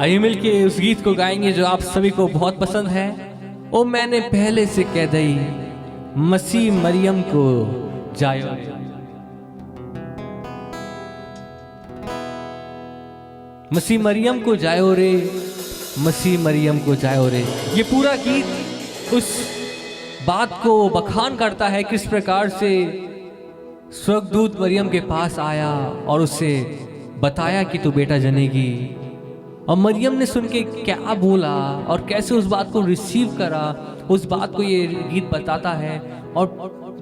आइए मिलके उस गीत को गाएंगे जो आप सभी को बहुत पसंद है। ओ मैंने पहले से कह दई मसीह मरियम को जायो रे। मसीह मरियम को जायो रे, मसीह मरियम को जायो रे। ये पूरा गीत उस बात को बखान करता है किस प्रकार से स्वर्गदूत मरियम के पास आया और उससे बताया कि तू बेटा जनेगी, और मरियम ने सुन के क्या बोला और कैसे उस बात को रिसीव करा, उस बात को ये गीत बताता है और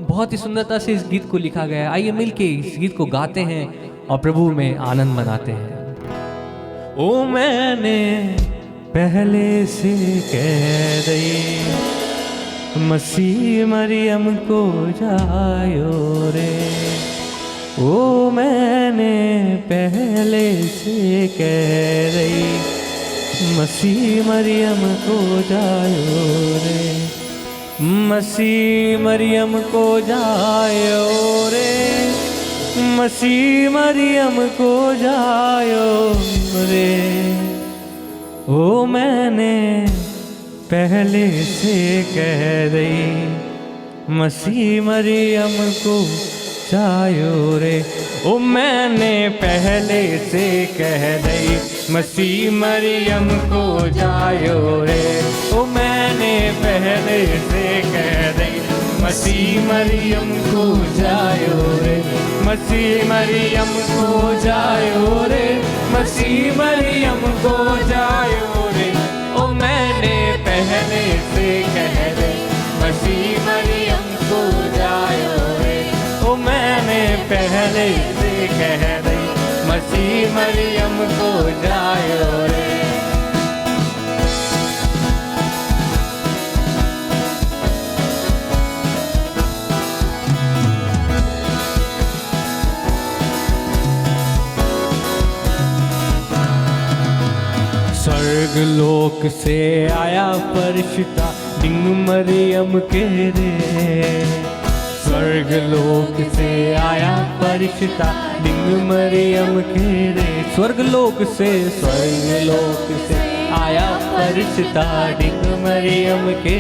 बहुत ही सुंदरता से इस गीत को लिखा गया है। आइए मिलके इस गीत को गाते हैं और प्रभु में आनंद मनाते हैं। ओ मैंने पहले से कह दई मसीह मरियम को जायो रे। ओ मैंने पहले से कह रही मसीह मरियम को जायो रे, मसीह मरियम को जायो रे, मसीह मरियम को जायो रे। ओ मैंने पहले से कह रही मसीह मरियम को जायो रे। ओ मैंने पहले से कह दई मसीह मरियम को जायो रे। ओ मैंने पहले से कह दई मसीह मरियम को जायो रे, मसीह मरियम को जायो रे, मसीह मरियम को जायो रे। ओ मैंने पहले से कह दई मसीह मरियम को जायो रे। ओ मैंने पहले से कह दी मसीह मरियम को जायो रे। स्वर्ग लोक से आया फरिश्ता डिंग मरियम के रे। स्वर्ग लोक से आया फरिश्ता डिंग मरियम के रे। स्वर्ग लोक से आया फरिश्ता डिंग मरियम के।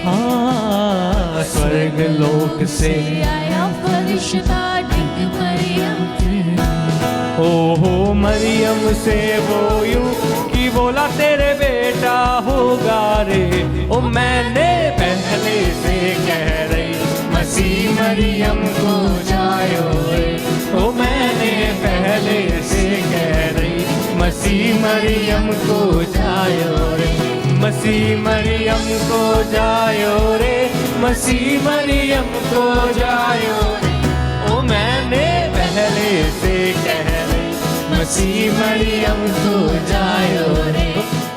हाँ स्वर्ग लोक से आया फरिश्ता डिंग मरियम के। हो मरियम से वो यूं कि बोला तेरे बेटा होगा रे। ओ मैंने पहले से कह रही मसीह मरियम को जायो रे। ओ मैंने पहले से कह रही मसीह मरियम को जायो रे, मसीह मरियम को जायो रे, मसीह मरियम को जायो रे। ओ मैंने पहले से कह रही मसीह मरियम को जायो रे।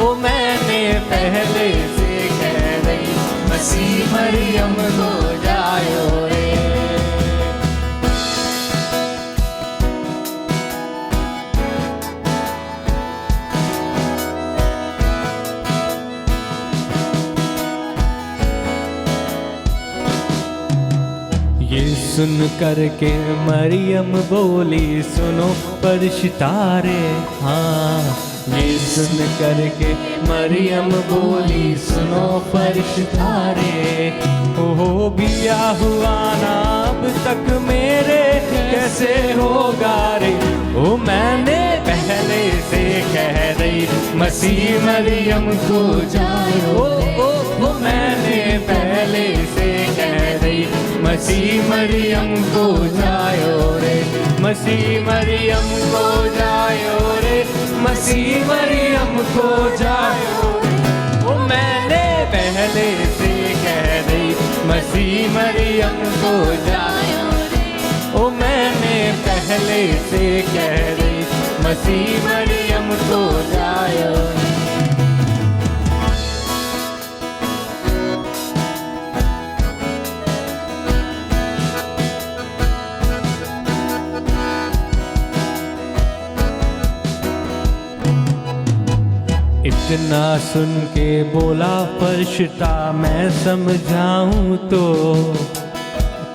ओ मैंने पहले से कह रही मसीह मरियम को जायो रे। ये सुन करके मरियम बोली सुनो फरिश्ता रे। हाँ ये सुन करके मरियम बोली सुनो फरिश्ता रे। ओ बिया हुआ ना अब तक मेरे कैसे होगा रे। ओ मैंने पहले से कह रही मसीह मरियम को जायो। ओ मैंने पहले से कह रही मसीह मरियम को जायो रे, मसीह मरियम को जायो रे, मसीह मरियम को जायो रे। ओ मैंने पहले से कह दी मसीह मरियम को जायो रे। ओ मैंने पहले से कह दी मसीह मरियम को जायो रे। इतना सुन के बोला फरिश्ता मैं समझाऊं तो।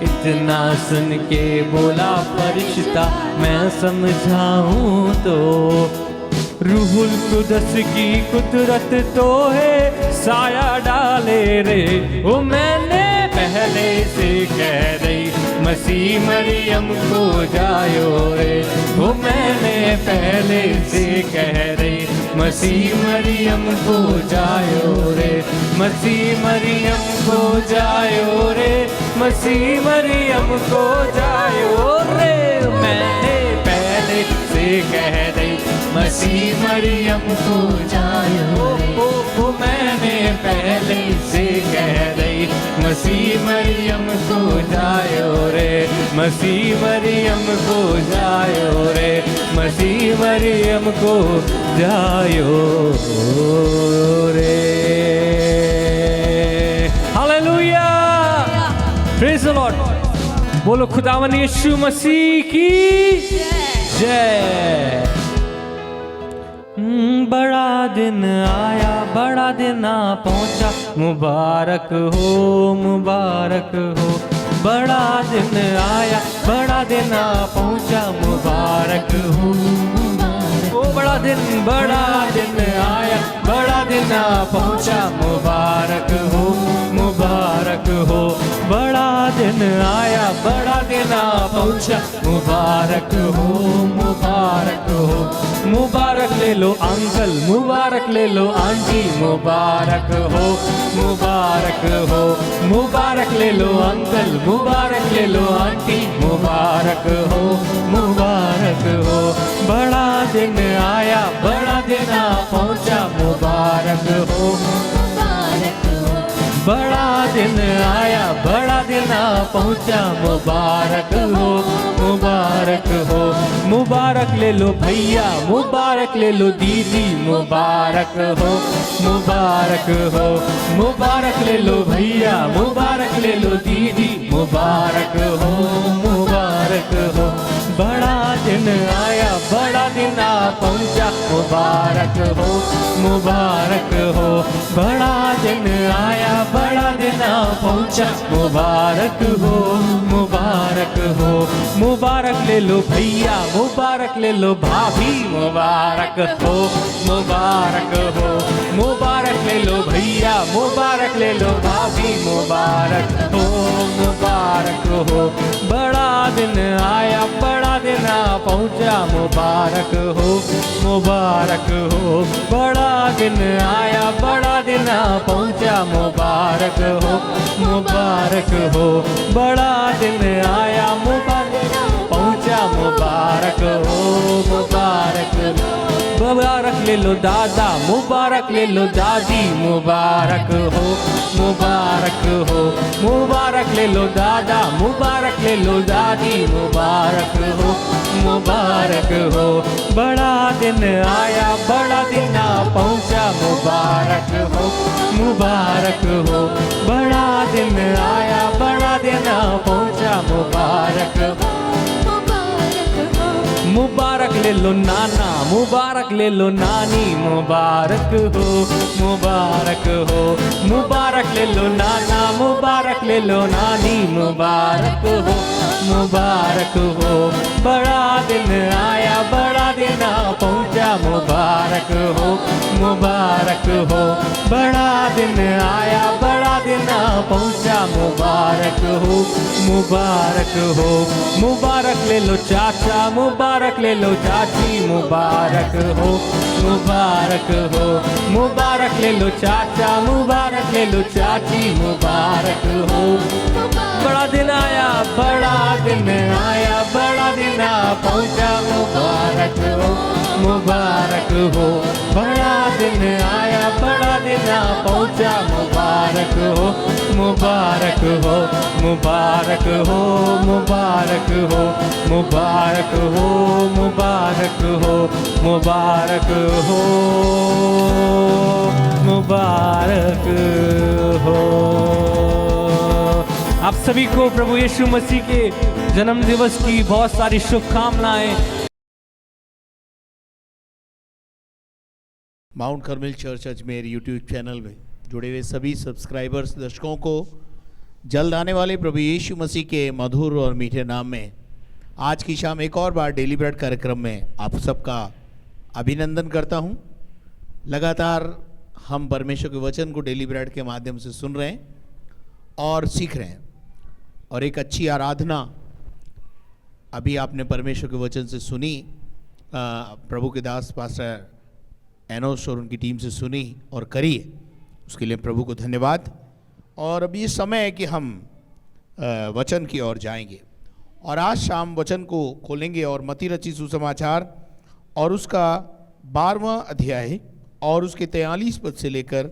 इतना सुन के बोला फरिश्ता मैं समझाऊं तो। रूहुल कुदस की कुदरत तो है साया डाले रे। वो मैंने पहले से कह रही मसीह मरियम को जायो रे। वो मैंने पहले से कह रही मसीह मरियम को जायो रे। मसीह मरियम को जायो रे। मसीह मरियम को जायो रे। मैंने पहले से कह रही मसीह मरियम को जायो रे। मैंने पहले से कह रही मसीह मरियम को जायो रे। मसीह मरियम को जायो रे। मसीह मरियम को जायो रे। Hallelujah, praise the Lord. बोलो खुदावन यीशु मसीह की जय। बड़ा दिन आया, बड़ा दिन आ पहुंचा, मुबारक हो, मुबारक हो। बड़ा दिन आया, बड़ा दिन आ पहुंचा, मुबारक हो। ओ बड़ा दिन आया, बड़ा दिन आ पहुंचा, मुबारक हो, मुबारक हो। बड़ा दिन आया, बड़ा दिन आ पहुंचा, मुबारक हो, मुबारक हो। मुबारक ले लो अंकल, मुबारक ले लो आंटी, मुबारक हो, मुबारक हो। मुबारक ले लो अंकल, मुबारक ले लो आंटी, मुबारक हो, मुबारक हो। बड़ा दिन आया, बड़ा दिन आ पहुंचा, मुबारक हो, मुबारक हो। बड़ा दिन आया, बड़ा दिन आ पहुंचा, मुबारक हो, मुबारक हो। मुबारक ले लो भैया, मुबारक ले लो दीदी, मुबारक हो, मुबारक हो। मुबारक ले लो भैया, मुबारक ले लो दीदी, मुबारक हो, मुबारक हो। बड़ा दिन आया, बड़ा दिन आ पहुंचा, मुबारक हो, मुबारक हो। बड़ा दिन आया, बड़ा दिन आ पहुंचा, मुबारक हो, मुबारक हो। मुबारक ले लो भैया, मुबारक ले लो भाभी, मुबारक हो, मुबारक हो। मुबारक ले लो भैया, मुबारक ले लो भाभी, मुबारक हो, मुबारक हो। बड़ा दिन आया, बड़ा दिन आ पहुंचा, मुबारक हो, मुबारक हो। बड़ा दिन आया, बड़ा दिन आ पहुंचा, मुबारक हो, मुबारक हो। बड़ा दिन आया, मुबारक पहुंचा, मुबारक हो, मुबारक हो। मुबारक ले लो दादा, मुबारक ले लो दादी, मुबारक हो, मुबारक हो। मुबारक ले लो दादा, मुबारक ले लो दादी, मुबारक हो, मुबारक हो। बड़ा दिन आया, बड़ा दिन आ पहुंचा, मुबारक हो, मुबारक हो। बड़ा दिन आया, बड़ा दिन आ पहुंचा, मुबारक हो, मुबारक ले लो नाना, मुबारक ले लो नानी, मुबारक हो, मुबारक हो। मुबारक ले लो नाना, मुबारक ले लो नानी, मुबारक हो, मुबारक हो। बड़ा दिन आया, बड़ा दिन आ पहुंचा, मुबारक हो, मुबारक हो। बड़ा दिन आया, बड़ा दिन आ पहुंचा, मुबारक हो, मुबारक हो। मुबारक ले लो चाचा, मुबारक ले लो चाची, मुबारक हो, मुबारक हो। मुबारक ले लो चाचा, मुबारक ले लो चाची, मुबारक हो। बड़ा दिन आया, बड़ा दिन आया, बड़ा दिन आ पहुंचा, मुबारक हो, मुबारक हो। बड़ा दिन आया, बड़ा दिन आ पहुंचा, मुबारक हो, मुबारक हो, मुबारक हो, मुबारक हो, मुबारक हो, मुबारक हो, मुबारक हो, मुबारक हो। आप सभी को प्रभु यीशु मसीह के जन्म दिवस की बहुत सारी शुभकामनाएं। Mount Carmel church Ajmer YouTube channel में जुड़े हुए सभी सब्सक्राइबर्स दर्शकों को जल्द आने वाले प्रभु यीशु मसीह के मधुर और मीठे नाम में आज की शाम एक और बार डेली ब्रेड कार्यक्रम में आप सबका अभिनंदन करता हूं। लगातार हम परमेश्वर के वचन को डेली ब्रेड के माध्यम से सुन रहे हैं और सीख रहे हैं, और एक अच्छी आराधना अभी आपने परमेश्वर के वचन से सुनी, प्रभु के दास पास्टर एनोस और उनकी टीम से सुनी और करी है, उसके लिए प्रभु को धन्यवाद। और अब ये समय है कि हम वचन की ओर जाएंगे और आज शाम वचन को खोलेंगे और मत्ती रचित सुसमाचार और उसका 12वां अध्याय और उसके 43 पद से लेकर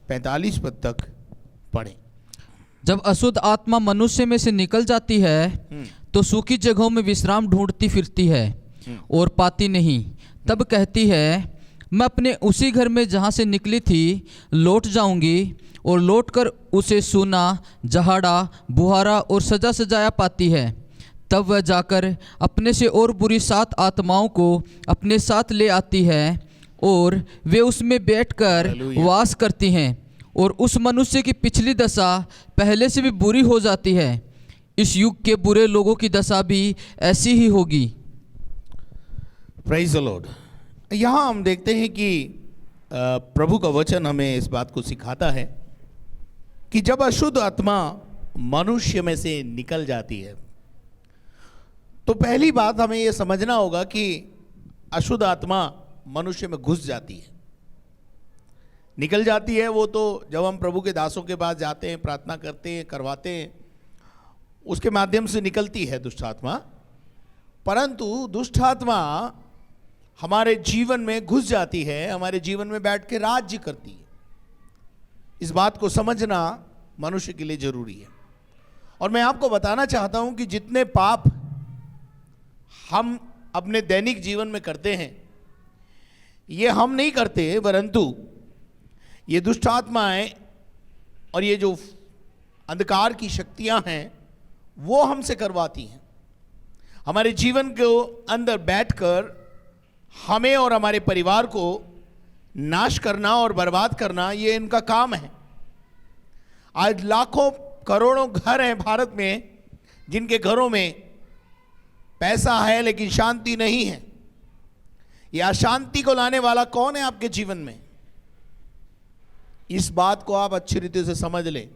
45 पद तक पढ़ें। जब अशुद्ध आत्मा मनुष्य में से निकल जाती है तो सूखी जगहों में विश्राम ढूंढती फिरती है और पाती नहीं। तब कहती है, मैं अपने उसी घर में जहाँ से निकली थी लौट जाऊंगी, और लौटकर उसे सूना, जहाड़ा, बुहारा और सजा सजाया पाती है। तब वह जाकर अपने से और बुरी 7 आत्माओं को अपने साथ ले आती है और वे उसमें बैठकर वास करती हैं, और उस मनुष्य की पिछली दशा पहले से भी बुरी हो जाती है। इस युग के बुरे लोगों की दशा भी ऐसी ही होगी। Praise the Lord. यहाँ हम देखते हैं कि प्रभु का वचन हमें इस बात को सिखाता है कि जब अशुद्ध आत्मा मनुष्य में से निकल जाती है तो पहली बात हमें यह समझना होगा कि अशुद्ध आत्मा मनुष्य में घुस जाती है। निकल जाती है वो तो जब हम प्रभु के दासों के पास जाते हैं, प्रार्थना करते हैं, करवाते हैं, उसके माध्यम से निकलती है दुष्ट आत्मा। परंतु दुष्ट आत्मा हमारे जीवन में घुस जाती है, हमारे जीवन में बैठ के राज्य करती है। इस बात को समझना मनुष्य के लिए जरूरी है। और मैं आपको बताना चाहता हूं कि जितने पाप हम अपने दैनिक जीवन में करते हैं, ये हम नहीं करते, परंतु ये दुष्ट आत्माएं और ये जो अंधकार की शक्तियां हैं वो हमसे करवाती हैं। हमारे जीवन के अंदर बैठकर हमें और हमारे परिवार को नाश करना और बर्बाद करना, ये इनका काम है। आज लाखों करोड़ों घर हैं भारत में जिनके घरों में पैसा है लेकिन शांति नहीं है। यह अशांति को लाने वाला कौन है आपके जीवन में? इस बात को आप अच्छी रीति से समझ लें।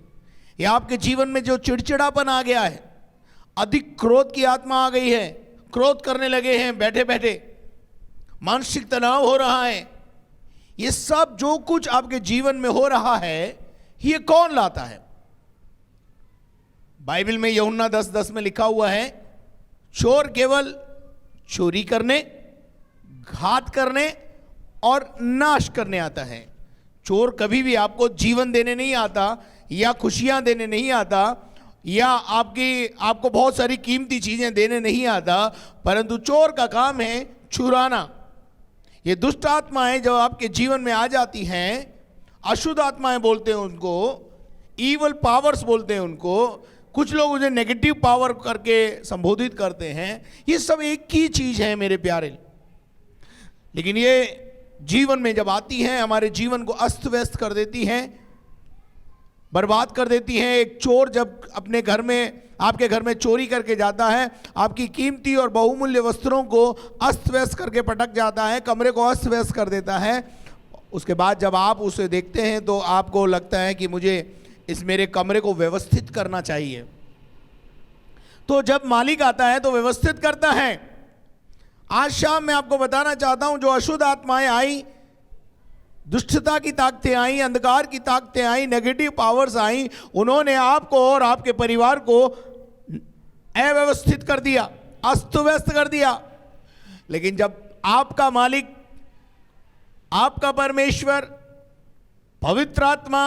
यह आपके जीवन में जो चिड़चिड़ापन आ गया है, अधिक क्रोध की आत्मा आ गई है, क्रोध करने लगे हैं बैठे बैठे, मानसिक तनाव हो रहा है, ये सब जो कुछ आपके जीवन में हो रहा है ये कौन लाता है? बाइबल में यूहन्ना 10:10 में लिखा हुआ है, चोर केवल चोरी करने, घात करने और नाश करने आता है। चोर कभी भी आपको जीवन देने नहीं आता, या खुशियां देने नहीं आता, या आपको बहुत सारी कीमती चीजें देने नहीं आता, परंतु चोर का काम है चुराना। ये दुष्ट आत्माएं जब आपके जीवन में आ जाती हैं, अशुद्ध आत्माएं बोलते हैं उनको, ईवल पावर्स बोलते हैं उनको, कुछ लोग उन्हें नेगेटिव पावर करके संबोधित करते हैं। ये सब एक ही चीज है मेरे प्यारे। लेकिन ये जीवन में जब आती हैं, हमारे जीवन को अस्त व्यस्त कर देती हैं, बर्बाद कर देती हैं। एक चोर जब अपने घर में, आपके घर में चोरी करके जाता है, आपकी कीमती और बहुमूल्य वस्त्रों को अस्त व्यस्त करके पटक जाता है, कमरे को अस्त व्यस्त कर देता है। उसके बाद जब आप उसे देखते हैं तो आपको लगता है कि मुझे इस मेरे कमरे को व्यवस्थित करना चाहिए। तो जब मालिक आता है तो व्यवस्थित करता है। आज शाम मैं आपको बताना चाहता हूं, जो अशुद्ध आत्माएं आई, दुष्टता की ताकतें आई, अंधकार की ताकतें आई, नेगेटिव पावर्स आई, उन्होंने आपको और आपके परिवार को अव्यवस्थित कर दिया, अस्त व्यस्त कर दिया। लेकिन जब आपका मालिक, आपका परमेश्वर, पवित्र आत्मा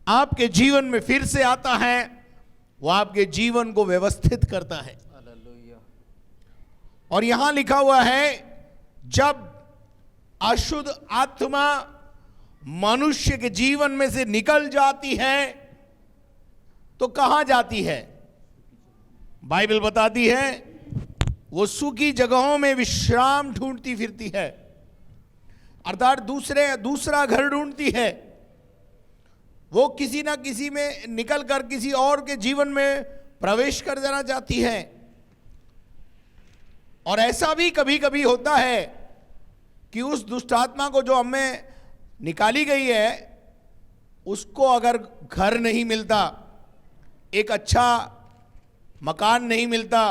आपके जीवन में फिर से आता है, वो आपके जीवन को व्यवस्थित करता है। और यहां लिखा हुआ है, जब अशुद्ध आत्मा मनुष्य के जीवन में से निकल जाती है तो कहां जाती है? बाइबल बताती है वो सूखी जगहों में विश्राम ढूंढती फिरती है, अर्थात दूसरा घर ढूंढती है। वो किसी ना किसी में निकल कर किसी और के जीवन में प्रवेश कर जाना चाहती है। और ऐसा भी कभी कभी होता है कि उस दुष्ट आत्मा को जो हमें निकाली गई है उसको अगर घर नहीं मिलता, एक अच्छा मकान नहीं मिलता,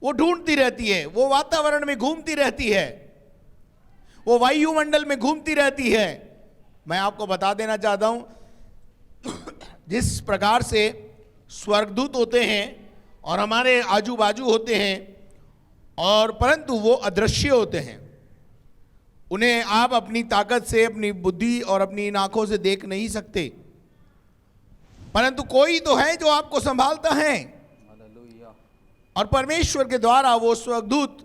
वो ढूंढती रहती है, वो वातावरण में घूमती रहती है, वो वायुमंडल में घूमती रहती है। मैं आपको बता देना चाहता हूं जिस प्रकार से स्वर्गदूत होते हैं और हमारे आजू बाजू होते हैं, और परंतु वो अदृश्य होते हैं, उन्हें आप अपनी ताकत से, अपनी बुद्धि और अपनी इन आंखों से देख नहीं सकते, परंतु कोई तो है जो आपको संभालता है। और परमेश्वर के द्वारा वो स्वर्गदूत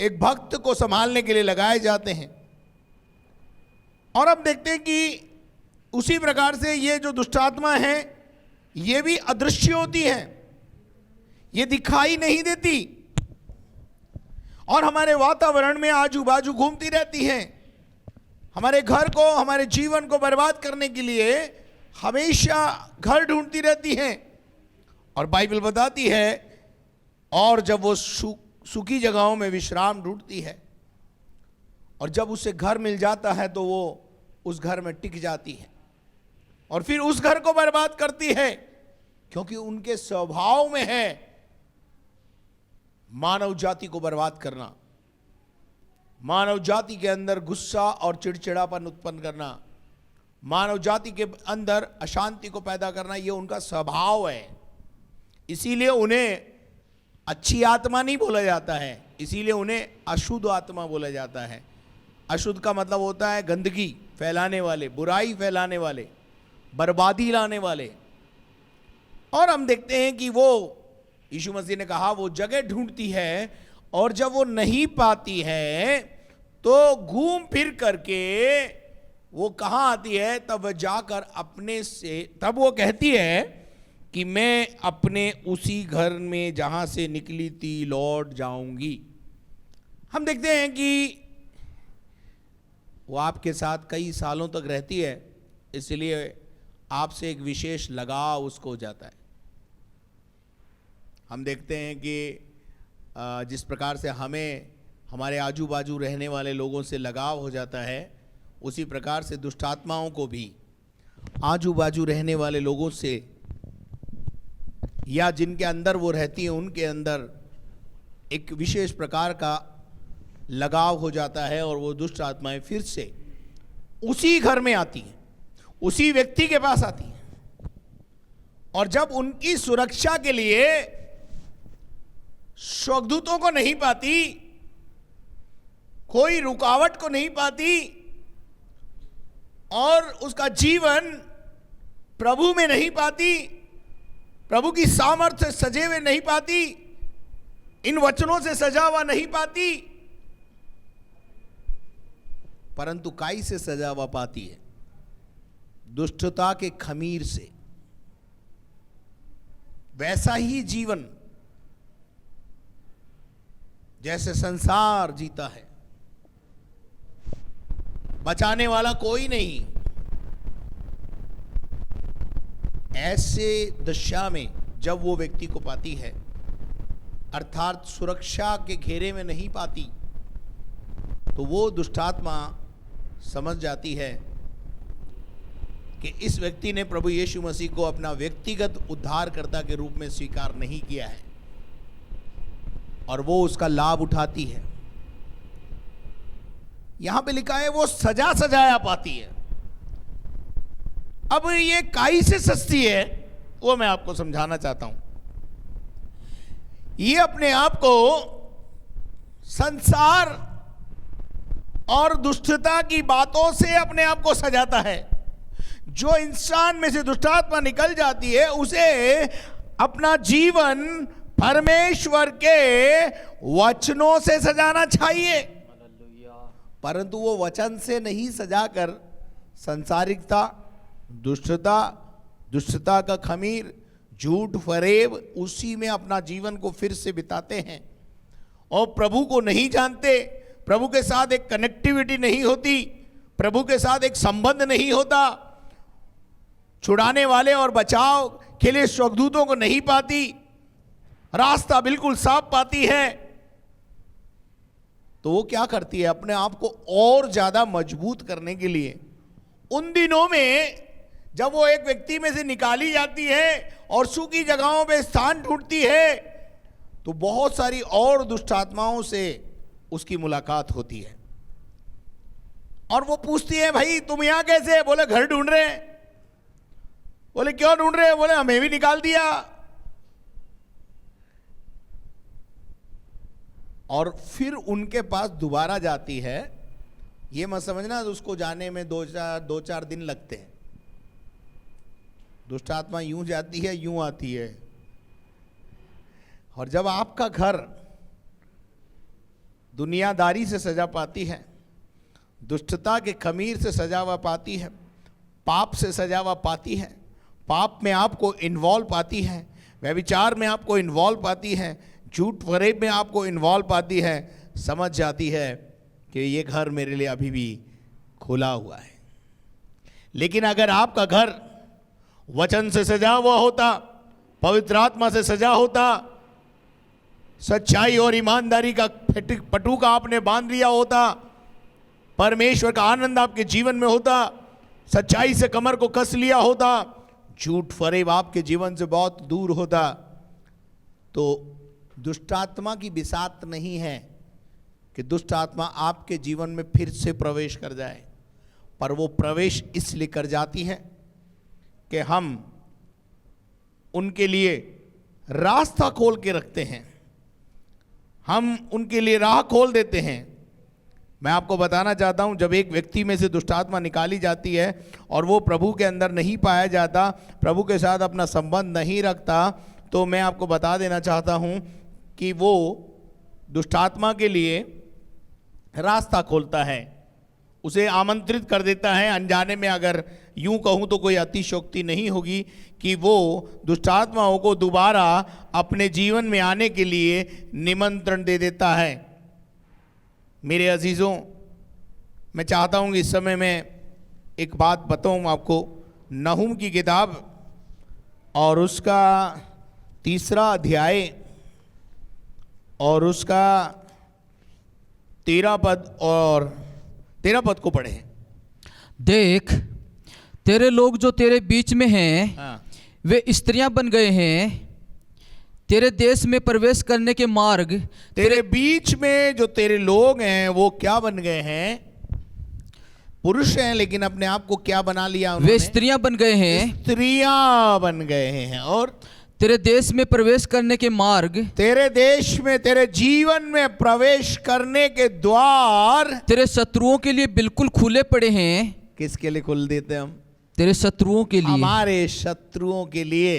एक भक्त को संभालने के लिए लगाए जाते हैं। और अब देखते हैं कि उसी प्रकार से ये जो दुष्टात्मा है ये भी अदृश्य होती है, ये दिखाई नहीं देती और हमारे वातावरण में आजू बाजू घूमती रहती हैं, हमारे घर को, हमारे जीवन को बर्बाद करने के लिए हमेशा घर ढूंढती रहती हैं। और बाइबल बताती है, और जब वो सूखी जगहों में विश्राम ढूंढती है और जब उसे घर मिल जाता है तो वो उस घर में टिक जाती है और फिर उस घर को बर्बाद करती है, क्योंकि उनके स्वभाव में है मानव जाति को बर्बाद करना, मानव जाति के अंदर गुस्सा और चिड़चिड़ापन उत्पन्न करना, मानव जाति के अंदर अशांति को पैदा करना, ये उनका स्वभाव है। इसीलिए उन्हें अच्छी आत्मा नहीं बोला जाता है, इसीलिए उन्हें अशुद्ध आत्मा बोला जाता है। अशुद्ध का मतलब होता है गंदगी फैलाने वाले, बुराई फैलाने वाले, बर्बादी लाने वाले। और हम देखते हैं कि वो यीशु मसीह ने कहा वो जगह ढूंढती है और जब वो नहीं पाती है तो घूम फिर करके वो कहाँ आती है, तब जाकर अपने से, तब वो कहती है कि मैं अपने उसी घर में जहां से निकली थी लौट जाऊंगी। हम देखते हैं कि वो आपके साथ कई सालों तक रहती है, इसलिए आपसे एक विशेष लगाव उसको हो जाता है। हम देखते हैं कि जिस प्रकार से हमें हमारे आजू बाजू रहने वाले लोगों से लगाव हो जाता है, उसी प्रकार से दुष्ट आत्माओं को भी आजू बाजू रहने वाले लोगों से या जिनके अंदर वो रहती है उनके अंदर एक विशेष प्रकार का लगाव हो जाता है और वो दुष्ट आत्माएं फिर से उसी घर में आती हैं, उसी व्यक्ति के पास आती हैं। और जब उनकी सुरक्षा के लिए स्वर्गदूतों को नहीं पाती, कोई रुकावट को नहीं पाती और उसका जीवन प्रभु में नहीं पाती, प्रभु की सामर्थ्य से सजे हुए नहीं पाती, इन वचनों से सजा हुआ नहीं पाती, परंतु काई से सजा हुआ पाती है, दुष्टता के खमीर से। वैसा ही जीवन जैसे संसार जीता है, बचाने वाला कोई नहीं, ऐसे दशा में जब वो व्यक्ति को पाती है, अर्थात सुरक्षा के घेरे में नहीं पाती, तो वो दुष्टात्मा समझ जाती है कि इस व्यक्ति ने प्रभु यीशु मसीह को अपना व्यक्तिगत उद्धारकर्ता के रूप में स्वीकार नहीं किया है और वो उसका लाभ उठाती है। यहां पे लिखा है वो सजा सजाया पाती है। अब ये काई से सस्ती है वो मैं आपको समझाना चाहता हूं। ये अपने आप को संसार और दुष्टता की बातों से अपने आप को सजाता है। जो इंसान में से दुष्टात्मा निकल जाती है उसे अपना जीवन परमेश्वर के वचनों से सजाना चाहिए, परंतु वो वचन से नहीं सजाकर संसारिकता, दुष्टता का खमीर, झूठ फरेब, उसी में अपना जीवन को फिर से बिताते हैं और प्रभु को नहीं जानते, प्रभु के साथ एक कनेक्टिविटी नहीं होती, प्रभु के साथ एक संबंध नहीं होता, छुड़ाने वाले और बचाव के लिए स्वर्गदूतों को नहीं पाती, रास्ता बिल्कुल साफ पाती है। तो वो क्या करती है, अपने आप को और ज्यादा मजबूत करने के लिए उन दिनों में जब वो एक व्यक्ति में से निकाली जाती है और सूखी जगहों पे स्थान ढूंढती है, तो बहुत सारी और दुष्ट आत्माओं से उसकी मुलाकात होती है और वो पूछती है, भाई तुम यहां कैसे? बोले घर ढूंढ रहे हैं। बोले क्यों ढूंढ रहे हैं? बोले हमें भी निकाल दिया। और फिर उनके पास दोबारा जाती है। ये मत समझना उसको जाने में दो चार दिन लगते हैं। दुष्ट आत्मा यूं जाती है, यूं आती है। और जब आपका घर दुनियादारी से सजा पाती है, दुष्टता के खमीर से सजा हुआ पाती है, पाप से सजा हुआ पाती है, पाप में आपको इन्वॉल्व पाती है, व्यभिचार में आपको इन्वॉल्व पाती है, झूठ फरेब में आपको इन्वॉल्व पाती है, समझ जाती है कि ये घर मेरे लिए अभी भी खुला हुआ है। लेकिन अगर आपका घर वचन से सजा हुआ होता, पवित्र आत्मा से सजा होता, सच्चाई और ईमानदारी का पटुका आपने बांध लिया होता, परमेश्वर का आनंद आपके जीवन में होता, सच्चाई से कमर को कस लिया होता, झूठ फरेब आपके जीवन से बहुत दूर होता, तो दुष्ट आत्मा की बिसात नहीं है कि दुष्ट आत्मा आपके जीवन में फिर से प्रवेश कर जाए, पर वो प्रवेश इसलिए कर जाती है कि हम उनके लिए रास्ता खोल के रखते हैं, हम उनके लिए राह खोल देते हैं। मैं आपको बताना चाहता हूं, जब एक व्यक्ति में से दुष्ट आत्मा निकाली जाती है और वो प्रभु के अंदर नहीं पाया जाता, प्रभु के साथ अपना संबंध नहीं रखता, तो मैं आपको बता देना चाहता हूं कि वो दुष्ट आत्मा के लिए रास्ता खोलता है, उसे आमंत्रित कर देता है अनजाने में। अगर यूं कहूं तो कोई अतिशयोक्ति नहीं होगी कि वो दुष्ट आत्माओं को दोबारा अपने जीवन में आने के लिए निमंत्रण दे देता है। मेरे अजीजों, मैं चाहता हूं कि इस समय मैं एक बात बताऊं आपको। नहूम की किताब और उसका 3 अध्याय और उसका 13 पद और 13 पद को पढ़े। देख, तेरे लोग जो तेरे बीच में हैं, हाँ। वे स्त्रियां बन गए हैं। तेरे देश में प्रवेश करने के मार्ग, तेरे बीच में जो तेरे लोग हैं वो क्या बन गए हैं? पुरुष हैं, लेकिन अपने आप को क्या बना लिया उन्होंने? वे स्त्रियां बन गए हैं। स्त्रियां बन गए हैं। और तेरे देश में प्रवेश करने के मार्ग, तेरे देश में, तेरे जीवन में प्रवेश करने के द्वार तेरे शत्रुओं के लिए बिल्कुल खुले पड़े हैं। किसके लिए खोल देते हम? तेरे शत्रुओं के लिए। हमारे शत्रुओं के लिए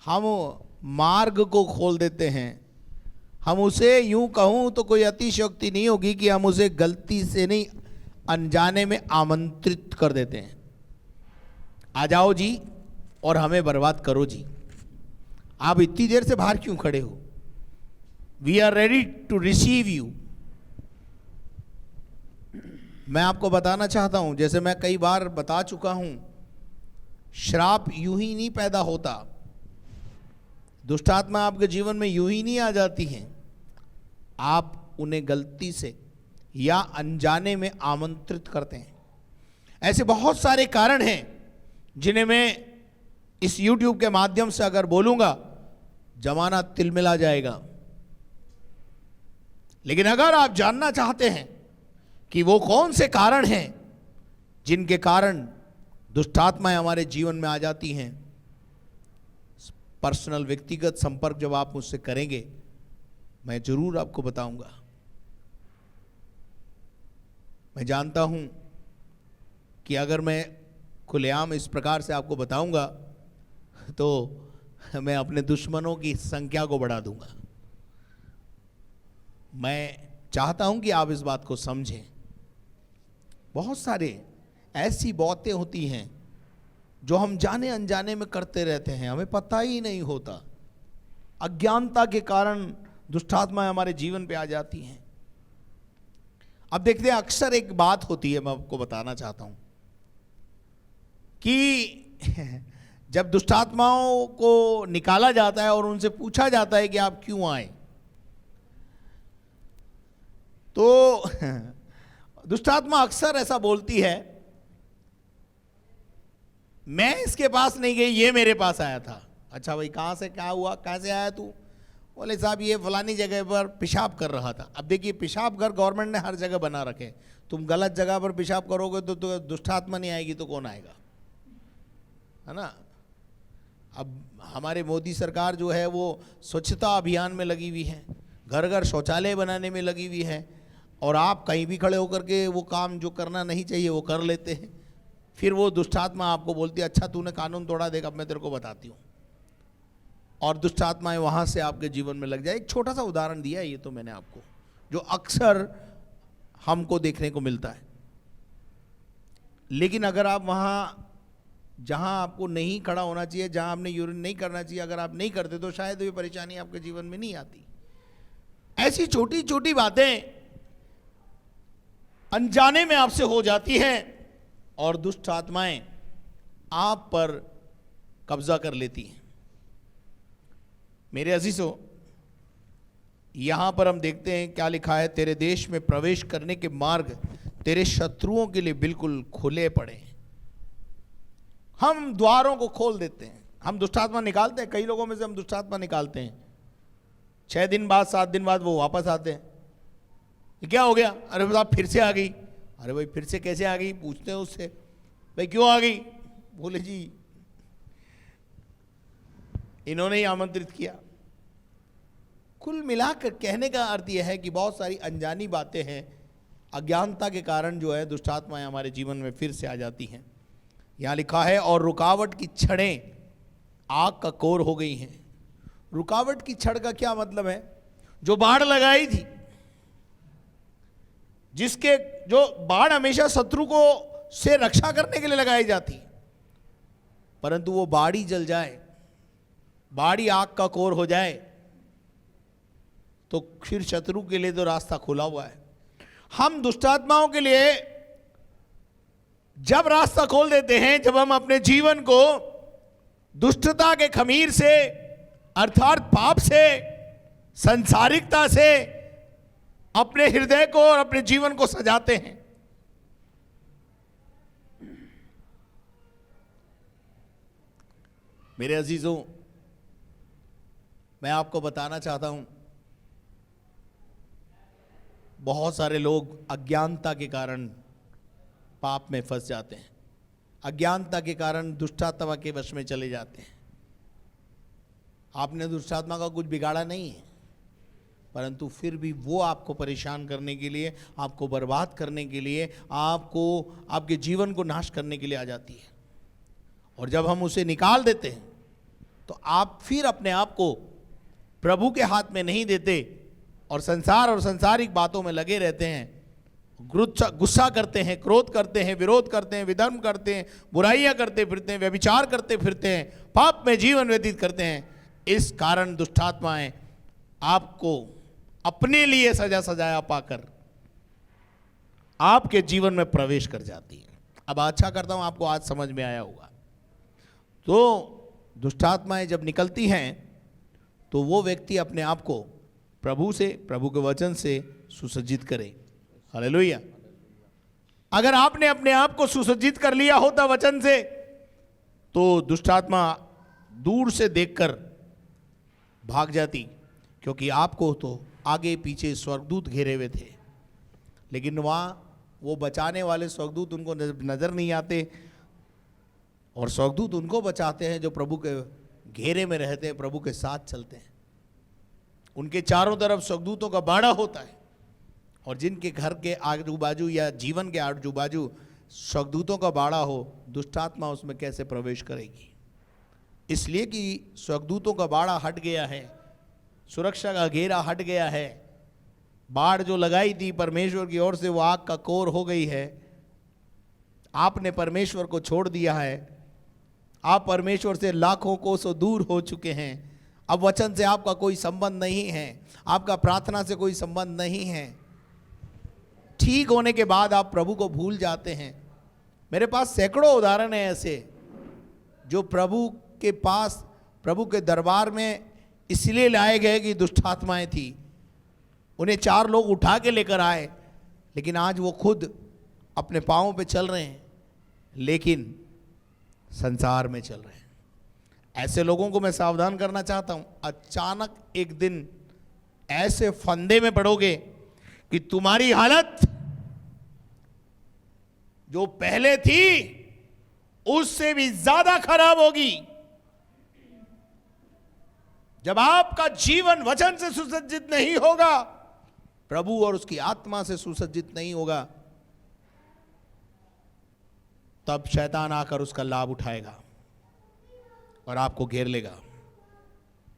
हम मार्ग को खोल देते हैं। हम उसे, यूं कहूं तो कोई अतिशयोक्ति नहीं होगी कि हम उसे गलती से नहीं, अनजाने में आमंत्रित कर देते हैं। आ जाओ जी और हमें बर्बाद करो जी। आप इतनी देर से बाहर क्यों खड़े हो? We are ready to receive you. मैं आपको बताना चाहता हूं, जैसे मैं कई बार बता चुका हूं, श्राप यूं ही नहीं पैदा होता, दुष्ट आत्मा आपके जीवन में यूं ही नहीं आ जाती हैं। आप उन्हें गलती से या अनजाने में आमंत्रित करते हैं। ऐसे बहुत सारे कारण हैं जिन्हें मैं इस YouTube के माध्यम से अगर बोलूंगा, जमाना तिलमिला जाएगा। लेकिन अगर आप जानना चाहते हैं कि वो कौन से कारण हैं जिनके कारण दुष्ट आत्माएं हमारे जीवन में आ जाती हैं, पर्सनल व्यक्तिगत संपर्क जब आप मुझसे करेंगे, मैं जरूर आपको बताऊंगा। मैं जानता हूं कि अगर मैं खुलेआम इस प्रकार से आपको बताऊंगा तो मैं अपने दुश्मनों की संख्या को बढ़ा दूंगा। मैं चाहता हूं कि आप इस बात को समझें। बहुत सारे ऐसी बातें होती हैं जो हम जाने अनजाने में करते रहते हैं, हमें पता ही नहीं होता। अज्ञानता के कारण दुष्ट आत्माएं हमारे जीवन पे आ जाती हैं। अब देखते हैं, अक्सर एक बात होती है, मैं आपको बताना चाहता हूं कि जब दुष्ट आत्माओं को निकाला जाता है और उनसे पूछा जाता है कि आप क्यों आए, तो दुष्ट आत्मा अक्सर ऐसा बोलती है, मैं इसके पास नहीं गई, ये मेरे पास आया था। अच्छा भाई, कहाँ से क्या हुआ, कहाँ से आया तू? बोले साहब ये फलानी जगह पर पेशाब कर रहा था। अब देखिए, पेशाब घर गवर्नमेंट ने हर जगह बना रखे, तुम गलत जगह पर पेशाब करोगे तो दुष्ट आत्मा नहीं आएगी तो कौन आएगा, है ना। अब हमारे मोदी सरकार जो है वो स्वच्छता अभियान में लगी हुई है, घर घर शौचालय बनाने में लगी हुई है, और आप कहीं भी खड़े होकर के वो काम जो करना नहीं चाहिए वो कर लेते हैं। फिर वो दुष्ट आत्मा आपको बोलती है, अच्छा तूने कानून तोड़ा, देख अब मैं तेरे को बताती हूँ, और दुष्ट आत्माएं वहाँ से आपके जीवन में लग जाए। एक छोटा सा उदाहरण दिया है ये तो मैंने आपको, जो अक्सर हमको देखने को मिलता है। लेकिन अगर आप वहाँ जहाँ आपको नहीं खड़ा होना चाहिए, जहाँ आपने यूरिन नहीं करना चाहिए, अगर आप नहीं करते तो शायद ये परेशानी आपके जीवन में नहीं आती। ऐसी छोटी छोटी बातें अनजाने में आपसे हो जाती हैं और दुष्ट आत्माएं आप पर कब्जा कर लेती हैं। मेरे अजीजों, यहां पर हम देखते हैं क्या लिखा है, तेरे देश में प्रवेश करने के मार्ग तेरे शत्रुओं के लिए बिल्कुल खुले पड़े हैं। हम द्वारों को खोल देते हैं, हम दुष्ट आत्मा निकालते हैं। कई लोगों में से हम दुष्ट आत्मा निकालते हैं, 6 दिन बाद 7 दिन बाद वो वापस आते हैं। क्या हो गया? अरे साहब फिर से आ गई। अरे भाई फिर से कैसे आ गई? पूछते हैं उससे, भाई क्यों आ गई? बोले जी इन्होंने ही आमंत्रित किया। कुल मिलाकर कहने का अर्थ यह है कि बहुत सारी अनजानी बातें हैं, अज्ञानता के कारण जो है दुष्ट आत्माएं हमारे जीवन में फिर से आ जाती हैं। यहां लिखा है, और रुकावट की छड़ें आग का कोर हो गई हैं। रुकावट की छड़ का क्या मतलब है? जो बाढ़ लगाई थी, जिसके जो बाढ़ हमेशा शत्रु को से रक्षा करने के लिए लगाई जाती, परंतु वो बाड़ी जल जाए, बाड़ी आग का कोर हो जाए, तो फिर शत्रु के लिए तो रास्ता खुला हुआ है। हम दुष्टात्माओं के लिए जब रास्ता खोल देते हैं, जब हम अपने जीवन को दुष्टता के खमीर से अर्थात पाप से, संसारिकता से अपने हृदय को और अपने जीवन को सजाते हैं, मेरे अजीजों, मैं आपको बताना चाहता हूं, बहुत सारे लोग अज्ञानता के कारण पाप में फंस जाते हैं, अज्ञानता के कारण दुष्टात्मा के वश में चले जाते हैं। आपने दुष्टात्मा का कुछ बिगाड़ा नहीं है, परंतु फिर भी वो आपको परेशान करने के लिए, आपको बर्बाद करने के लिए, आपको आपके जीवन को नाश करने के लिए आ जाती है। और जब हम उसे निकाल देते हैं तो आप फिर अपने आप को प्रभु के हाथ में नहीं देते और संसार और सांसारिक बातों में लगे रहते हैं, गुस्सा करते हैं, क्रोध करते हैं, विरोध करते हैं, विधर्म करते हैं, बुराइयां करते फिरते हैं, व्यभिचार करते फिरते हैं, पाप में जीवन व्यतीत करते हैं। इस कारण दुष्टात्माएं आपको अपने लिए सजा सजाया पाकर आपके जीवन में प्रवेश कर जाती है। अब आशा करता हूं आपको आज समझ में आया होगा। तो दुष्टात्माएं जब निकलती हैं तो वो व्यक्ति अपने आप को प्रभु से, प्रभु के वचन से सुसज्जित करे। हालेलुया। अगर आपने अपने आप को सुसज्जित कर लिया होता वचन से, तो दुष्टात्मा दूर से देखकर भाग जाती, क्योंकि आपको तो आगे पीछे स्वर्गदूत घेरे हुए थे, लेकिन वहाँ वो बचाने वाले स्वर्गदूत उनको नजर नहीं आते, और स्वर्गदूत उनको बचाते हैं जो प्रभु के घेरे में रहते हैं, प्रभु के साथ चलते हैं। उनके चारों तरफ स्वर्गदूतों का बाड़ा होता है, और जिनके घर के आजू बाजू या जीवन के आजू बाजू स्वर्गदूतों का बाड़ा हो, दुष्टात्मा उसमें कैसे प्रवेश करेगी? इसलिए कि स्वर्गदूतों का बाड़ा हट गया है, सुरक्षा का घेरा हट गया है, बाढ़ जो लगाई थी परमेश्वर की ओर से वो आग का कोर हो गई है। आपने परमेश्वर को छोड़ दिया है, आप परमेश्वर से लाखों कोसों दूर हो चुके हैं। अब वचन से आपका कोई संबंध नहीं है, आपका प्रार्थना से कोई संबंध नहीं है। ठीक होने के बाद आप प्रभु को भूल जाते हैं। मेरे पास सैकड़ों उदाहरण हैं ऐसे, जो प्रभु के पास, प्रभु के दरबार में इसलिए लाए गए कि दुष्टात्माएं थी, उन्हें 4 लोग उठा के लेकर आए, लेकिन आज वो खुद अपने पांवों पे चल रहे हैं, लेकिन संसार में चल रहे हैं। ऐसे लोगों को मैं सावधान करना चाहता हूं। अचानक एक दिन ऐसे फंदे में पड़ोगे कि तुम्हारी हालत जो पहले थी उससे भी ज्यादा खराब होगी। जब आपका जीवन वचन से सुसज्जित नहीं होगा, प्रभु और उसकी आत्मा से सुसज्जित नहीं होगा, तब शैतान आकर उसका लाभ उठाएगा और आपको घेर लेगा।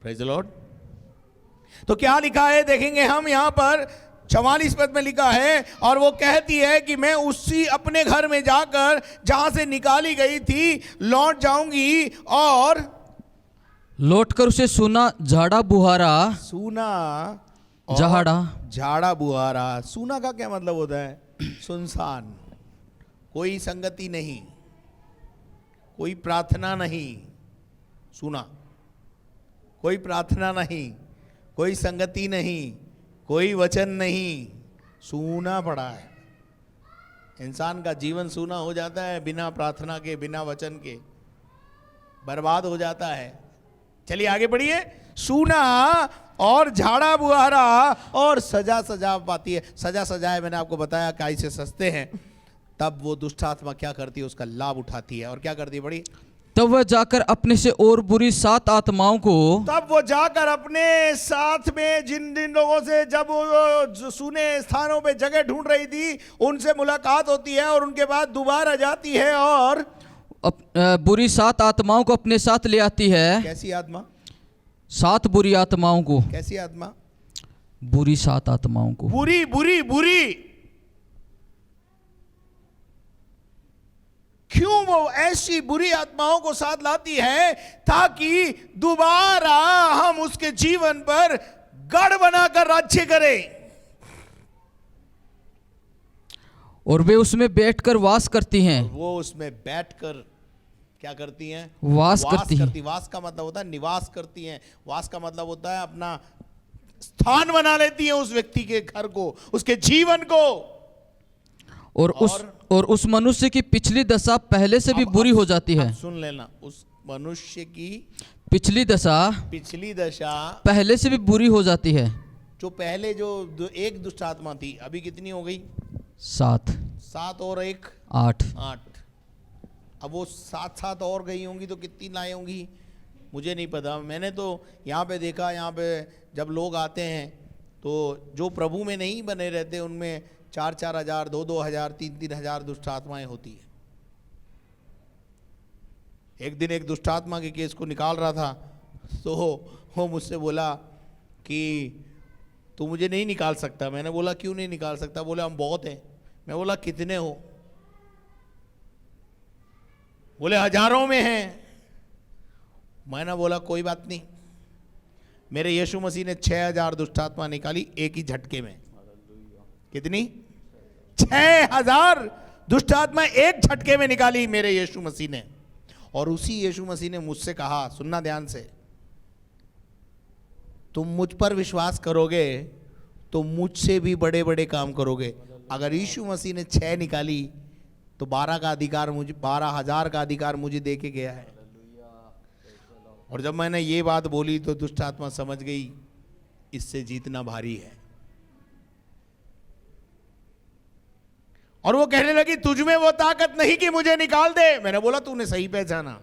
Praise the Lord. तो क्या लिखा है देखेंगे हम यहां पर 44 पद में लिखा है, और वो कहती है कि मैं उसी अपने घर में जाकर जहां से निकाली गई थी लौट जाऊंगी, और लौटकर उसे सूना झाड़ा बुहारा सूना और झाड़ा बुहारा। सूना का क्या मतलब होता है? सुनसान, कोई संगति नहीं, कोई प्रार्थना नहीं। सूना, कोई प्रार्थना नहीं, कोई संगति नहीं, कोई वचन नहीं, सूना पड़ा है। इंसान का जीवन सूना हो जाता है बिना प्रार्थना के, बिना वचन के, बर्बाद हो जाता है। चलिए आगे बढ़िए। सूना और झाड़ा बुहारा और सजा सजा पाती है। सजा सजाए मैंने आपको बताया काई से सस्ते हैं। तब वो दुष्ट आत्मा क्या करती है? उसका लाभ उठाती है। और क्या करती है? बड़ी तब वह जाकर अपने से और बुरी 7 आत्माओं को, तब वो जाकर अपने साथ में जिन लोगों से जब वो जो सुने स्थानों पे जगह ढूंढ रही थी उनसे मुलाकात होती है, और उनके बाद दोबारा जाती है और बुरी 7 आत्माओं को अपने साथ ले आती है। कैसी आत्मा? 7 बुरी आत्माओं को। कैसी आत्मा? बुरी 7 आत्माओं को। बुरी बुरी बुरी। क्यों वो ऐसी बुरी आत्माओं को साथ लाती है? ताकि दोबारा हम उसके जीवन पर गढ़ बनाकर राज्य करें, और वे उसमें बैठकर वास करती हैं। वो उसमें बैठकर क्या करती हैं? वास करती हैं। वास का मतलब होता है निवास करती हैं। वास का मतलब होता है अपना स्थान बना लेती हैं उस व्यक्ति के घर को, उसके जीवन को। और उस मनुष्य की पिछली दशा पहले से भी बुरी हो जाती है। सुन लेना, उस मनुष्य की पिछली दशा पहले से भी बुरी हो जाती है। जो पहले जो एक दुष्ट आत्मा थी, अभी कितनी हो गई? 7 और 1 8। अब वो 7 और गई होंगी तो कितनी लाए होंगी मुझे नहीं पता। मैंने तो यहाँ पे देखा, यहाँ पे जब लोग आते हैं तो जो प्रभु में नहीं बने रहते उनमें 4-4 हजार, 2-2 हजार, 3-3 हजार दुष्ट आत्माएं होती है। एक दिन एक दुष्ट आत्मा के केस को निकाल रहा था तो वो मुझसे बोला कि तू मुझे नहीं निकाल सकता। मैंने बोला क्यों नहीं निकाल सकता? बोले हम बहुत हैं। मैं बोला कितने हो? बोले हजारों में हैं। मैंने बोला कोई बात नहीं। मेरे यीशु मसीह ने 6000 दुष्ट आत्मा निकाली एक ही झटके में। कितनी? 6000 दुष्ट आत्मा एक झटके में निकाली मेरे यीशु मसीह ने। और उसी यीशु मसीह ने मुझसे कहा, सुनना ध्यान से, तुम मुझ पर विश्वास करोगे तो मुझसे भी बड़े बड़े काम करोगे। अगर यीशु मसीह ने 6 निकाली तो 12 का अधिकार मुझे, 12,000 का अधिकार मुझे दे के गया है। और जब मैंने ये बात बोली तो दुष्ट आत्मा समझ गई इससे जीतना भारी है, और वो कहने लगी तुझ में वो ताकत नहीं कि मुझे निकाल दे। मैंने बोला तूने सही पहचाना,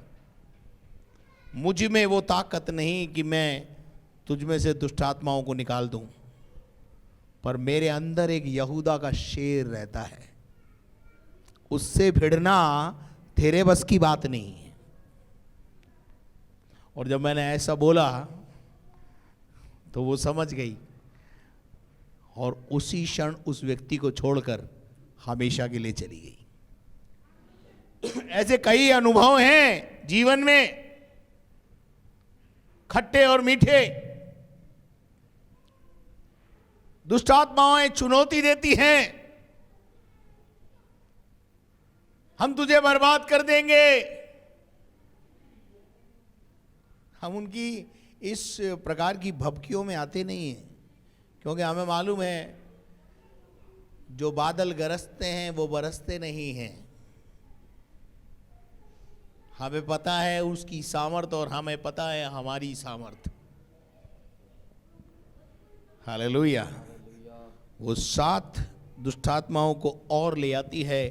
मुझ में वो ताकत नहीं कि मैं तुझ में से दुष्ट आत्माओं को निकाल दूं, पर मेरे अंदर एक यहूदा का शेर रहता है, उससे भिड़ना तेरे बस की बात नहीं है। और जब मैंने ऐसा बोला तो वो समझ गई और उसी क्षण उस व्यक्ति को छोड़कर हमेशा के लिए चली गई। ऐसे कई अनुभव हैं जीवन में, खट्टे और मीठे। दुष्ट आत्माएं चुनौती देती हैं, हम तुझे बर्बाद कर देंगे। हम उनकी इस प्रकार की भभकियों में आते नहीं हैं, क्योंकि हमें मालूम है जो बादल गरजते हैं वो बरसते नहीं हैं। हमें पता है उसकी सामर्थ और हमें पता है हमारी सामर्थ। हालेलुया। वो 7 दुष्टात्माओं को और ले आती है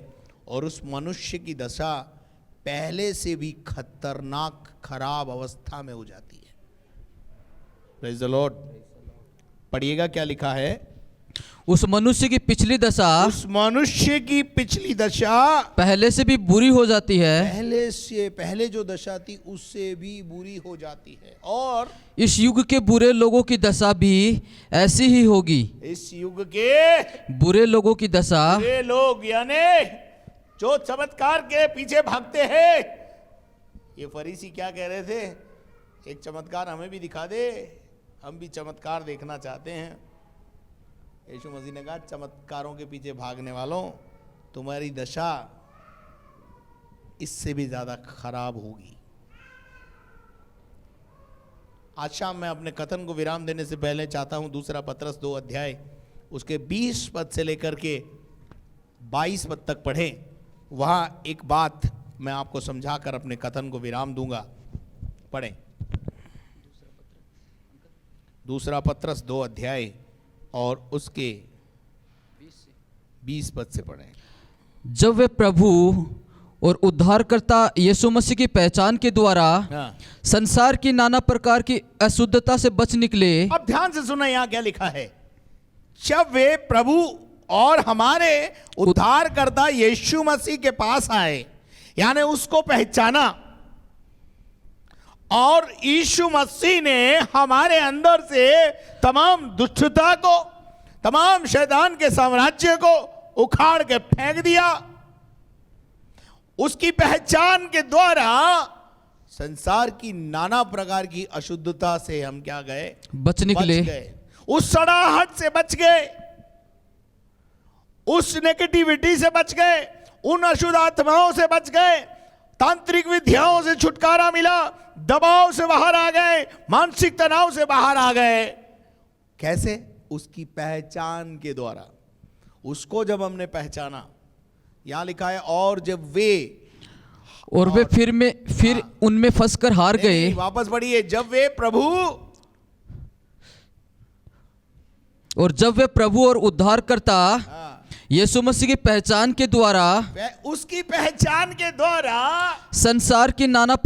और उस मनुष्य की दशा पहले से भी खतरनाक खराब अवस्था में हो जाती है। Praise the Lord. पढ़िएगा क्या लिखा है। उस मनुष्य की पिछली दशा उस मनुष्य की पिछली दशा पहले से भी बुरी हो जाती है, पहले जो दशा थी उससे भी बुरी हो जाती है। और इस युग के बुरे लोगों की दशा भी ऐसी ही होगी। इस युग के बुरे लोगों की दशा, बुरे लोग यानी जो चमत्कार के पीछे भागते हैं। ये फरीसी क्या कह रहे थे, एक चमत्कार हमें भी दिखा दे, हम भी चमत्कार देखना चाहते हैं। यीशु मसीह ने कहा, चमत्कारों के पीछे भागने वालों, तुम्हारी दशा इससे भी ज्यादा खराब होगी। आज शाम मैं अपने कथन को विराम देने से पहले चाहता हूं 2 पतरस 2 अध्याय उसके 20 पद से लेकर के 22 पद तक पढ़ें। वहां एक बात मैं आपको समझाकर अपने कथन को विराम दूंगा। पढ़ें 2 पतरस 2 अध्याय और उसके 20 पद से पढ़ें। जब वे प्रभु और उद्धारकर्ता यीशु मसीह की पहचान के द्वारा संसार की नाना प्रकार की अशुद्धता से बच निकले। अब ध्यान से सुना यहां क्या लिखा है। जब वे प्रभु और हमारे उद्धारकर्ता यीशु मसीह के पास आए, यानी उसको पहचाना, और यीशु मसीह ने हमारे अंदर से तमाम दुष्टता को, तमाम शैतान के साम्राज्य को उखाड़ के फेंक दिया। उसकी पहचान के द्वारा संसार की नाना प्रकार की अशुद्धता से हम क्या गए, बच निकले। उस सड़ाहट से बच गए, उस नेगेटिविटी से बच गए, उन अशुद्ध आत्माओं से बच गए, तांत्रिक विद्याओं से छुटकारा मिला, दबाव से बाहर आ गए, मानसिक तनाव से बाहर आ गए। कैसे? उसकी पहचान के द्वारा। उसको जब हमने पहचाना, यहां लिखा है और जब वे फिर उनमें फंसकर हार गए। वापस पढ़िए। जब वे प्रभु और उद्धारकर्ता यीशु मसीह की पहचान के द्वारा, उसकी पहचान के द्वारा संसार की नाना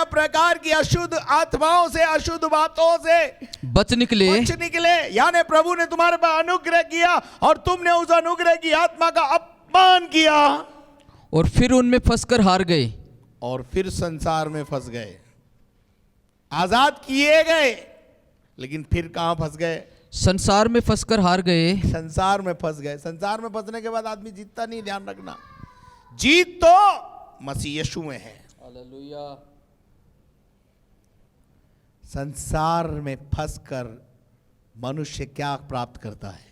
प्रकार की अशुद्ध आत्माओं से, अशुद्ध बातों से बच निकले। यानी प्रभु ने तुम्हारे पर अनुग्रह किया और तुमने उस अनुग्रह की आत्मा का अपमान किया और फिर उनमें फंसकर हार गए, और फिर संसार में फंस गए। आजाद किए गए, लेकिन फिर कहां फंस गए? संसार में फंसकर हार गए। संसार में फंस गए। संसार में फंसने के बाद आदमी जीतता नहीं, ध्यान रखना। जीत तो मसीह यीशु में है। हालेलुया। संसार में फंसकर मनुष्य क्या प्राप्त करता है?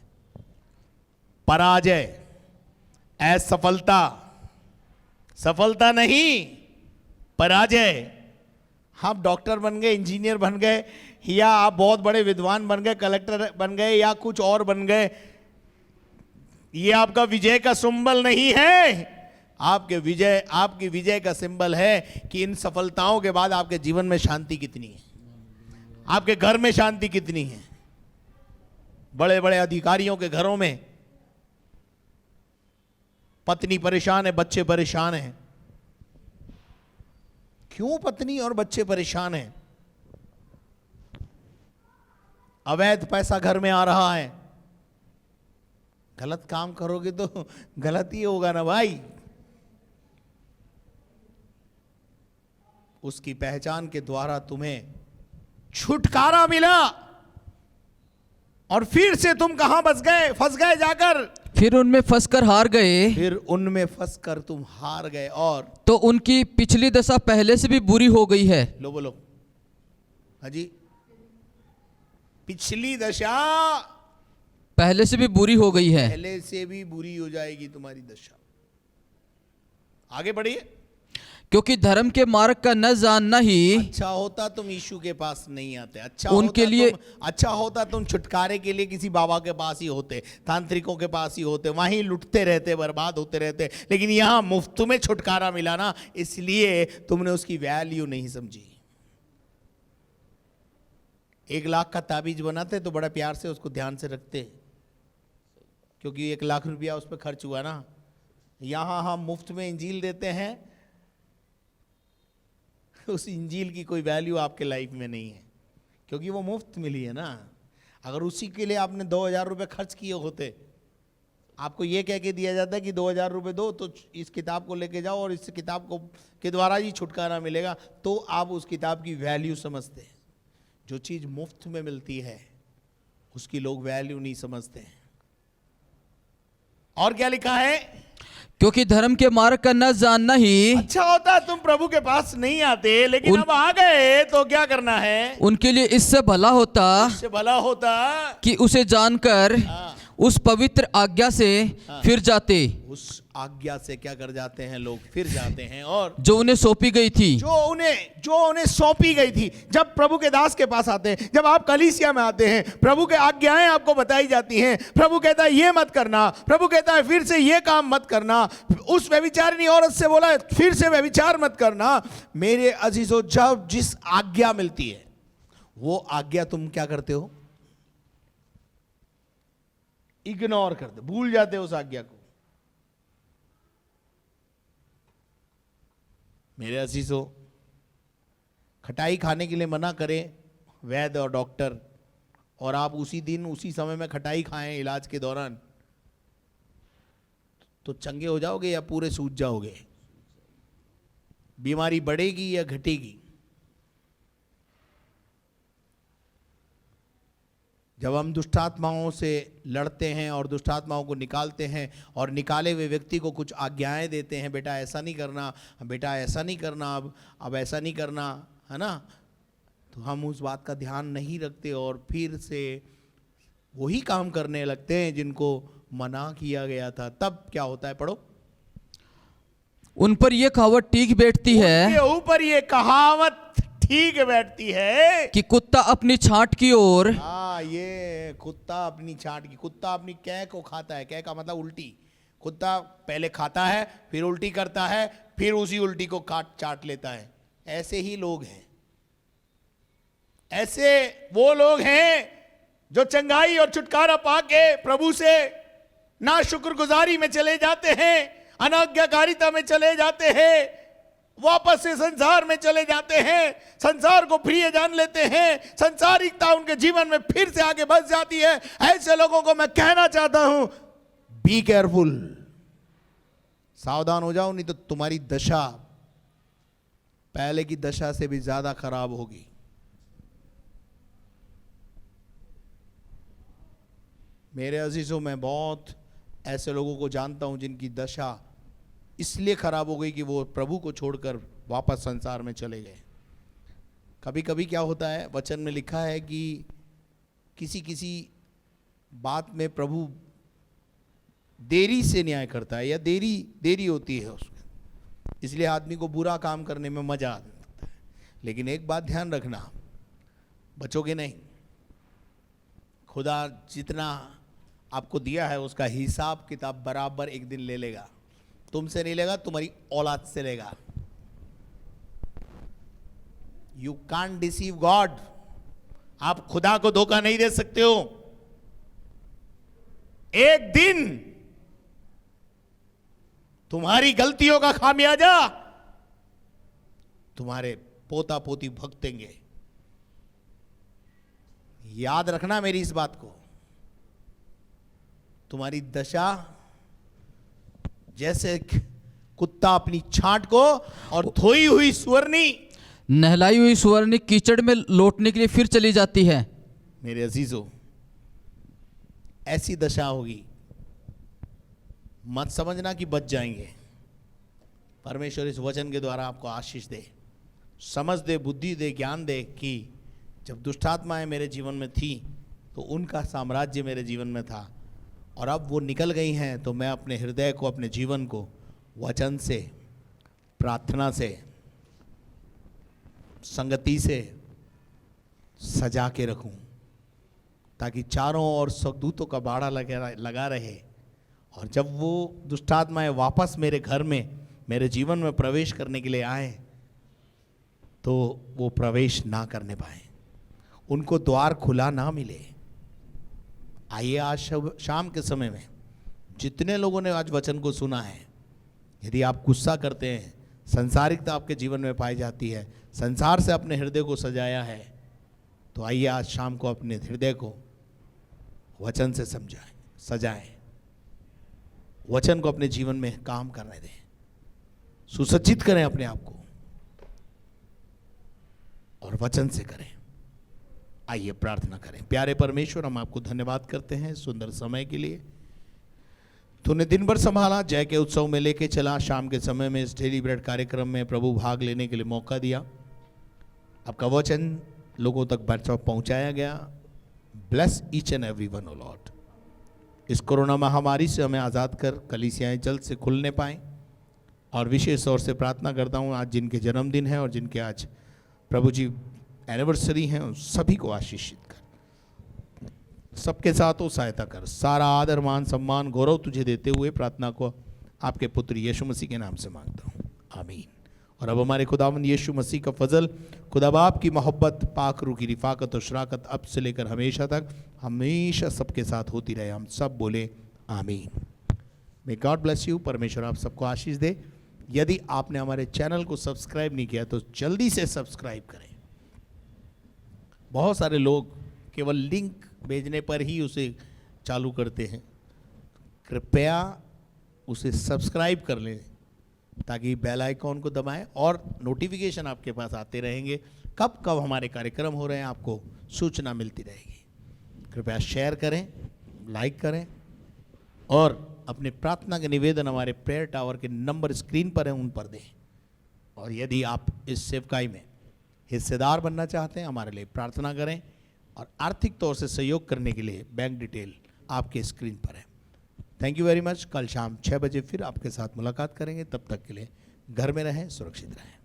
पराजय, असफलता। सफलता नहीं, पराजय। हम डॉक्टर बन गए, इंजीनियर बन गए, या आप बहुत बड़े विद्वान बन गए, कलेक्टर बन गए, या कुछ और बन गए, ये आपका विजय का सिंबल नहीं है। आपकी विजय का सिंबल है कि इन सफलताओं के बाद आपके जीवन में शांति कितनी है, आपके घर में शांति कितनी है। बड़े बड़े अधिकारियों के घरों में पत्नी परेशान है, बच्चे परेशान हैं। क्यों पत्नी और बच्चे परेशान हैं? अवैध पैसा घर में आ रहा है। गलत काम करोगे तो गलत ही होगा ना भाई। उसकी पहचान के द्वारा तुम्हें छुटकारा मिला, और फिर से तुम कहां फंस गए जाकर? फिर उनमें फंसकर हार गए। फिर उनमें फंसकर तुम हार गए, और तो उनकी पिछली दशा पहले से भी बुरी हो गई है। लो बोलो। हाँ जी, पिछली दशा पहले से भी बुरी हो गई है। पहले से भी बुरी हो जाएगी तुम्हारी दशा। आगे बढ़िए। क्योंकि धर्म के मार्ग का न जानना ही अच्छा होता तुम यीशु के पास नहीं आते, उनके लिए अच्छा होता तुम छुटकारे के लिए किसी बाबा के पास ही होते, तांत्रिकों के पास ही होते, वहीं लुटते रहते, बर्बाद होते रहते। लेकिन यहाँ मुफ्त में छुटकारा मिला ना, इसलिए तुमने उसकी वैल्यू नहीं समझी। 1 लाख का ताबीज बनाते तो बड़ा प्यार से उसको ध्यान से रखते, क्योंकि 1 लाख रुपया उस पर खर्च हुआ ना। यहाँ हम मुफ्त में इंजील देते हैं, उस इंजील की कोई वैल्यू आपके लाइफ में नहीं है, क्योंकि वो मुफ्त मिली है ना। अगर उसी के लिए आपने 2000 रुपये खर्च किए होते, आपको ये कह के दिया जाता है कि 2000 रुपये दो तो इस किताब को लेके जाओ और इस किताब को के द्वारा ही छुटकारा मिलेगा, तो आप उस किताब की वैल्यू समझते हैं। जो चीज़ मुफ्त में मिलती है उसकी लोग वैल्यू नहीं समझते हैं। और क्या लिखा है? क्योंकि धर्म के मार्ग का न जानना ही अच्छा होता तुम प्रभु के पास नहीं आते, लेकिन अब आ गए तो क्या करना है? उनके लिए इससे भला होता, इससे भला होता कि उसे जानकर उस पवित्र आज्ञा से फिर जाते। उस आज्ञा से क्या कर जाते हैं लोग? फिर जाते हैं। और जो उन्हें सौंपी गई थी, जो उन्हें सौंपी गई थी। जब प्रभु के दास के पास आते हैं, जब आप कलीसिया में आते हैं, प्रभु के आज्ञाएं आपको बताई जाती हैं। प्रभु कहता है ये मत करना, प्रभु कहता है फिर से ये काम मत करना, उस व्यभिचारिणी औरत से बोला फिर से व्यभिचार मत करना। मेरे अजीजों, जब जिस आज्ञा मिलती है वो आज्ञा तुम क्या करते हो? इग्नोर करते, भूल जाते हो उस आज्ञा को। मेरे अजीजों, खटाई खाने के लिए मना करें वैद्य और डॉक्टर, और आप उसी दिन उसी समय में खटाई खाएं इलाज के दौरान, तो चंगे हो जाओगे या पूरे सूज जाओगे? बीमारी बढ़ेगी या घटेगी? जब हम दुष्टात्माओं से लड़ते हैं और दुष्टात्माओं को निकालते हैं और निकाले हुए व्यक्ति को कुछ आज्ञाएं देते हैं, बेटा ऐसा नहीं करना, बेटा ऐसा नहीं करना, अब ऐसा नहीं करना, है ना, तो हम उस बात का ध्यान नहीं रखते और फिर से वही काम करने लगते हैं जिनको मना किया गया था। तब क्या होता है? पढ़ो। उन पर यह कहावत ठीक बैठती है, उनके ऊपर ये कहावत ठीक बैठती है कि कुत्ता अपनी छांट की ओर, ये कुत्ता अपनी छांट की, कुत्ता अपनी कै को खाता है। कै का मतलब उल्टी। कुत्ता पहले खाता है, फिर उल्टी करता है, फिर उसी उल्टी को चाट लेता है। ऐसे ही लोग हैं, ऐसे वो लोग हैं जो चंगाई और छुटकारा पाके प्रभु से ना शुक्रगुजारी में चले जाते हैं, अनाज्ञाकारिता में चले जाते हैं, वापस से संसार में चले जाते हैं, संसार को प्रिय जान लेते हैं, संसारिकता उनके जीवन में फिर से आगे बढ़ जाती है। ऐसे लोगों को मैं कहना चाहता हूं, बी केयरफुल, सावधान हो जाओ, नहीं तो तुम्हारी दशा पहले की दशा से भी ज्यादा खराब होगी। मेरे अजीजों, मैं बहुत ऐसे लोगों को जानता हूं जिनकी दशा इसलिए खराब हो गई कि वो प्रभु को छोड़कर वापस संसार में चले गए। कभी कभी क्या होता है, वचन में लिखा है कि किसी किसी बात में प्रभु देरी से न्याय करता है या देरी होती है उसमें, इसलिए आदमी को बुरा काम करने में मजा आता है। लेकिन एक बात ध्यान रखना, बचोगे नहीं। खुदा जितना आपको दिया है उसका हिसाब किताब बराबर एक दिन ले लेगा। तुमसे नहीं लेगा, तुम्हारी औलाद से लेगा। You can't deceive God. आप खुदा को धोखा नहीं दे सकते हो। एक दिन तुम्हारी गलतियों का खामियाजा तुम्हारे पोता पोती भुगतेंगे। याद रखना मेरी इस बात को। तुम्हारी दशा जैसे कुत्ता अपनी छांट को और धोई हुई सुअरनी, नहलाई हुई सुअरनी कीचड़ में लौटने के लिए फिर चली जाती है। मेरे अजीजों, ऐसी दशा होगी, मत समझना कि बच जाएंगे। परमेश्वर इस वचन के द्वारा आपको आशीष दे, समझ दे, बुद्धि दे, ज्ञान दे कि जब दुष्टात्माएं मेरे जीवन में थी तो उनका साम्राज्य मेरे जीवन में था, और अब वो निकल गई हैं, तो मैं अपने हृदय को, अपने जीवन को वचन से प्रार्थना से, संगति से सजा के रखूं, ताकि चारों ओर स्वर्गदूतों का बाड़ा लगा रहे, और जब वो दुष्टात्माएं वापस मेरे घर में, मेरे जीवन में प्रवेश करने के लिए आए तो वो प्रवेश ना करने पाए, उनको द्वार खुला ना मिले। आइए आज शाम के समय में जितने लोगों ने आज वचन को सुना है, यदि आप गुस्सा करते हैं, संसारिकता आपके जीवन में पाई जाती है, संसार से अपने हृदय को सजाया है, तो आइए आज शाम को अपने हृदय को वचन से समझाएं, सजाएं, वचन को अपने जीवन में काम करने दें, सुसज्जित करें अपने आप को और वचन से करें। आइए प्रार्थना करें। प्यारे परमेश्वर, हम आपको धन्यवाद करते हैं सुंदर समय के लिए। तूने दिन भर संभाला, जय के उत्सव में लेके चला, शाम के समय में इस डेली ब्रेड कार्यक्रम में प्रभु भाग लेने के लिए मौका दिया, आपका वचन लोगों तक पहुंचाया गया। Bless each and every one O Lord. इस कोरोना महामारी से हमें आज़ाद कर कलीसियाएं जल्द से खुलने पाएं, और विशेष तौर से प्रार्थना करता हूं आज जिनके जन्मदिन है और जिनके आज प्रभु जी एनिवर्सरी हैं, उन सभी को आशीषित कर, सबके साथ वो सहायता कर। सारा आदर, मान, सम्मान, गौरव तुझे देते हुए प्रार्थना को आपके पुत्र यीशु मसीह के नाम से मांगता हूँ, आमीन। और अब हमारे खुदावंद यीशु मसीह का फजल, खुदा बाप की मोहब्बत, पाक रूह की रिफाकत और शराकत अब से लेकर हमेशा तक हमेशा सबके साथ होती रहे। हम सब बोले आमीन। May God bless you. परमेश्वर आप सबको आशीष दे। यदि आपने हमारे चैनल को सब्सक्राइब नहीं किया तो जल्दी से सब्सक्राइब करें। बहुत सारे लोग केवल लिंक भेजने पर ही उसे चालू करते हैं, कृपया उसे सब्सक्राइब कर लें ताकि बेल आइकॉन को दबाएं और नोटिफिकेशन आपके पास आते रहेंगे। कब कब हमारे कार्यक्रम हो रहे हैं आपको सूचना मिलती रहेगी। कृपया शेयर करें, लाइक करें और अपने प्रार्थना के निवेदन हमारे प्रेयर टावर के नंबर स्क्रीन पर हैं उन पर दें। और यदि आप इस सेवकाई में हिस्सेदार बनना चाहते हैं, हमारे लिए प्रार्थना करें, और आर्थिक तौर से सहयोग करने के लिए बैंक डिटेल आपके स्क्रीन पर है। Thank you very much. कल शाम 6 बजे फिर आपके साथ मुलाकात करेंगे। तब तक के लिए घर में रहें, सुरक्षित रहें।